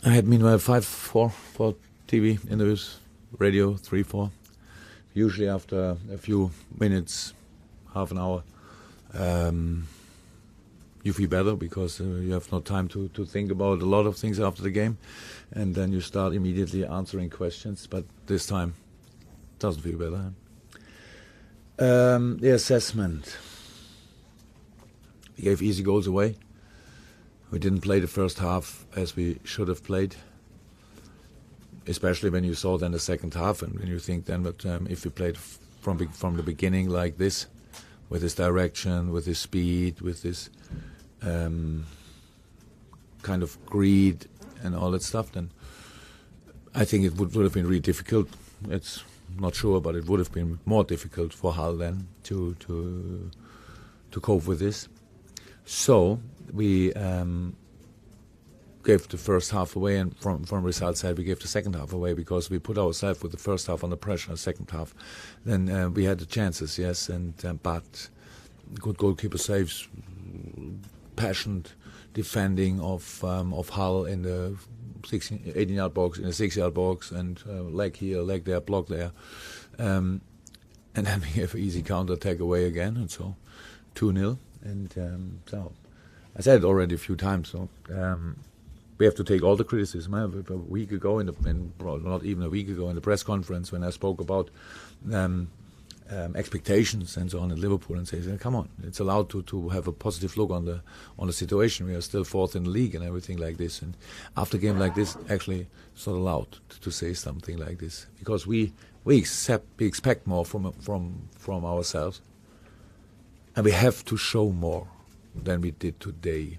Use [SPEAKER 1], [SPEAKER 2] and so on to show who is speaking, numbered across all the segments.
[SPEAKER 1] I had meanwhile 5-4 for TV interviews, radio 3-4. Usually after a few minutes, half an hour, you feel better because you have no time to think about a lot of things after the game, and then you start immediately answering questions. But this time, it doesn't feel better. The assessment. We gave easy goals away. We didn't play the first half as we should have played, especially when you saw then the second half, and when you think then that if we played from the beginning like this, with this direction, with this speed, with this kind of greed and all that stuff, then I think it would have been really difficult. It's not sure, but it would have been more difficult for Hull then to cope with this. So we gave the first half away, and from result side we gave the second half away because we put ourselves with the first half under pressure. The second half, then we had the chances, yes, and but good goalkeeper saves, passionate defending of Hull in the 18-yard box, in the 6-yard box, and leg here, leg there, block there, and then we have an easy counter attack away again, and so 2-0. And so, I said it already a few times. So we have to take all the criticism. A week ago, not even a week ago, in the press conference when I spoke about expectations and so on in Liverpool, and say, "Come on, it's allowed to have a positive look on the situation. We are still fourth in the league and everything like this." And after a game like this, actually, it's not allowed to say something like this because we expect more from ourselves. And we have to show more than we did today.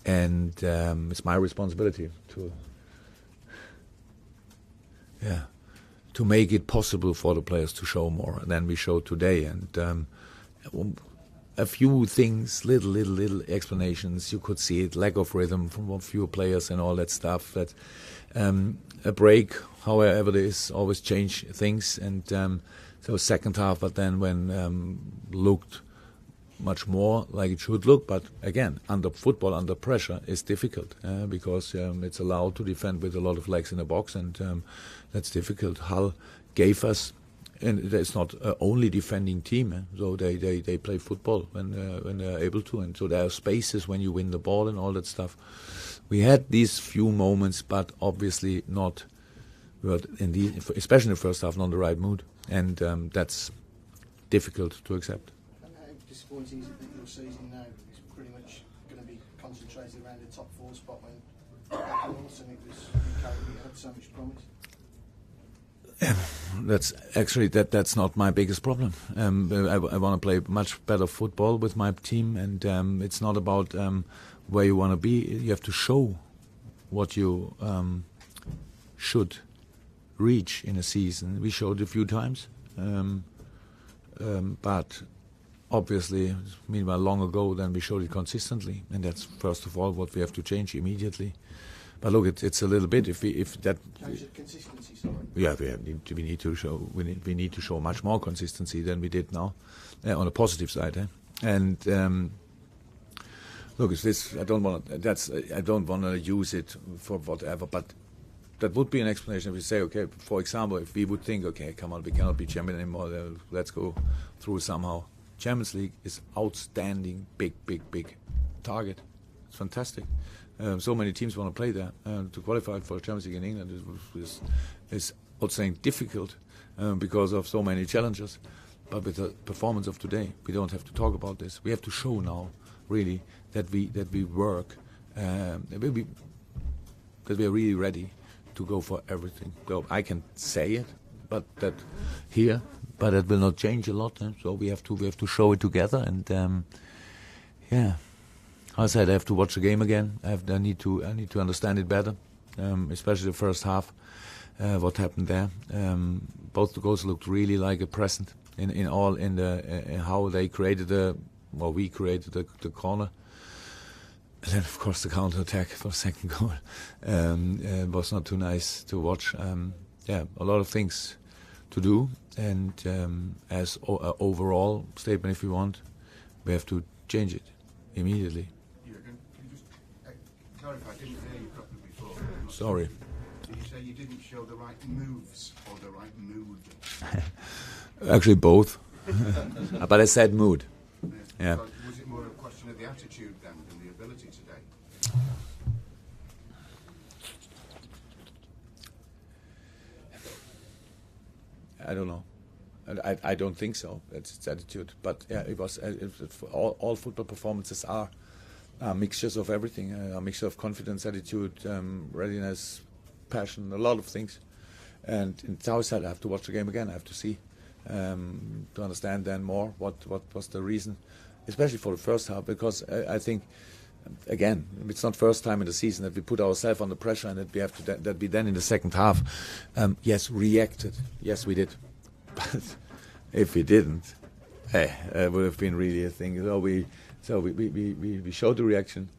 [SPEAKER 1] And it's my responsibility to make it possible for the players to show more than we showed today. And a few things, little explanations, you could see it, lack of rhythm from a few players and all that stuff. That a break, however it is, always change things. And so second half, but then when looked much more like it should look, but again, under pressure is difficult because it's allowed to defend with a lot of legs in the box, and that's difficult. Hull gave us, and it's not only defending team, so they play football when they're able to, and so there are spaces when you win the ball and all that stuff. We had these few moments, but obviously not, especially in the first half, not in the right mood, and that's difficult to accept.
[SPEAKER 2] Disappointing is it that your season now is pretty much going to be concentrated around the top 4 spot when North and it had so much promise?
[SPEAKER 1] That's actually that's not my biggest problem. I want to play much better football with my team, and it's not about where you want to be. You have to show what you should reach in a season. We showed it a few times, but obviously, meanwhile, long ago, then we showed it consistently, and that's first of all what we have to change immediately. But look, it's a little bit if that.
[SPEAKER 2] Consistency, sorry.
[SPEAKER 1] Yeah, we need to show much more consistency than we did now, on the positive side, and. Look, it's this. I don't want to use it for whatever, but that would be an explanation if we say, okay, for example, if we would think, okay, come on, we cannot be champion anymore, let's go through somehow. Champions League is outstanding, big target. It's fantastic. So many teams want to play there. To qualify for Champions League in England is outstanding difficult because of so many challenges. But with the performance of today, we don't have to talk about this. We have to show now, really, that we work, that we are really ready to go for everything. So I can say it, but that will not change a lot. So we have to show it together, and I said I have to watch the game again. I need to understand it better, especially the first half. What happened there? Both the goals looked really like a present in how they created we created the corner. And then, of course, the counter-attack for the second goal was not too nice to watch. A lot of things to do, and as overall statement, if we want, we have to change it immediately.
[SPEAKER 3] Jurgen, can you just clarify? I didn't hear you properly before.
[SPEAKER 1] Sorry.
[SPEAKER 3] Did you say you didn't show the right moves or the right mood?
[SPEAKER 1] Actually, both. But I said mood. Yeah.
[SPEAKER 3] So was it more a question of the attitude then than the ability today?
[SPEAKER 1] I don't know. I don't think so. It's attitude. But yeah, it was. All football performances are mixtures of everything. A mixture of confidence, attitude, readiness, passion, a lot of things. And in Southside, I have to watch the game again. I have to see to understand then more what was the reason, especially for the first half, because I think. Again, it's not first time in the season that we put ourselves under pressure and that we have to that we then in the second half, yes, reacted. Yes, we did. But if we didn't, it would have been really a thing. So we showed the reaction,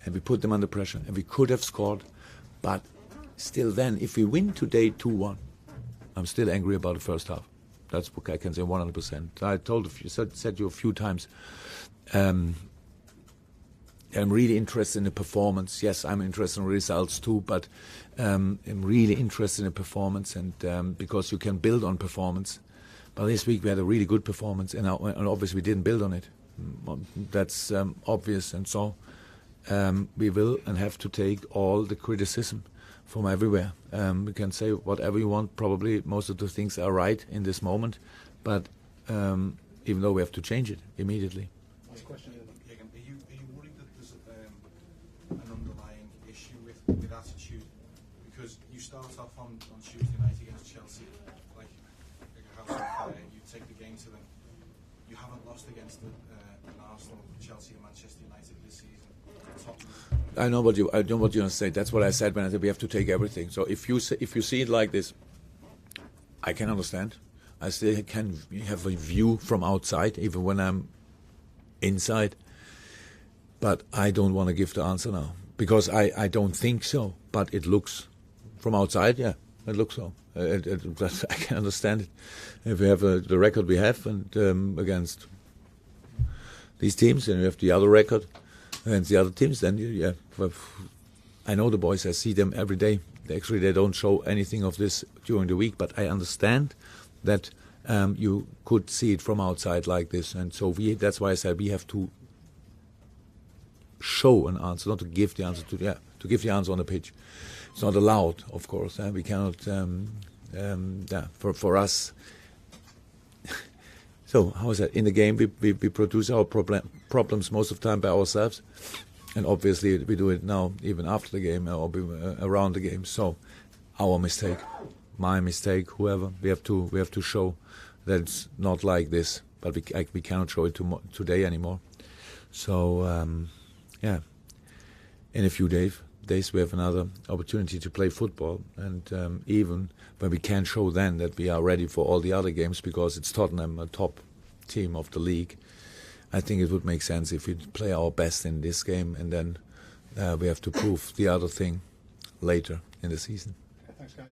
[SPEAKER 1] and we put them under pressure, and we could have scored, but still, then if we win today 2-1, I'm still angry about the first half. That's what I can say 100%. I told you, said you a few times. I'm really interested in the performance. Yes, I'm interested in results too, but I'm really interested in the performance, and because you can build on performance. But this week we had a really good performance, and obviously we didn't build on it. That's obvious, and so we will and have to take all the criticism from everywhere. We can say whatever you want. Probably most of the things are right in this moment, but even though we have to change it immediately.
[SPEAKER 4] Last question. Are you worried that there's an underlying issue with attitude? Because you start off on Tuesday night against Chelsea, like a house on fire, you take the game to them. You haven't lost against an Arsenal, Chelsea, and Manchester United this season.
[SPEAKER 1] I know what you're going to say. That's what I said when I said we have to take everything. So if you see it like this, I can understand. I still can have a view from outside, even when I'm inside. But I don't want to give the answer now because I don't think so. But it looks from outside, yeah, it looks so. I can understand it. If we have the record we have and against these teams, and we have the other record against the other teams, then yeah. I know the boys. I see them every day. Actually, they don't show anything of this during the week, but I understand that you could see it from outside like this, and so that's why I said we have to show an answer, not to give the answer to give the answer on the pitch. It's not allowed, of course. We cannot. For us. So how is that? In the game, we produce our problems most of the time by ourselves, and obviously we do it now even after the game or around the game. So our mistake, my mistake, whoever, we have to show that it's not like this. But we cannot show it today anymore. So yeah, in a few days we have another opportunity to play football, and even when we can show then that we are ready for all the other games because it's Tottenham, a top team of the league, I think it would make sense if we play our best in this game, and then we have to prove the other thing later in the season.
[SPEAKER 2] Thanks, guys.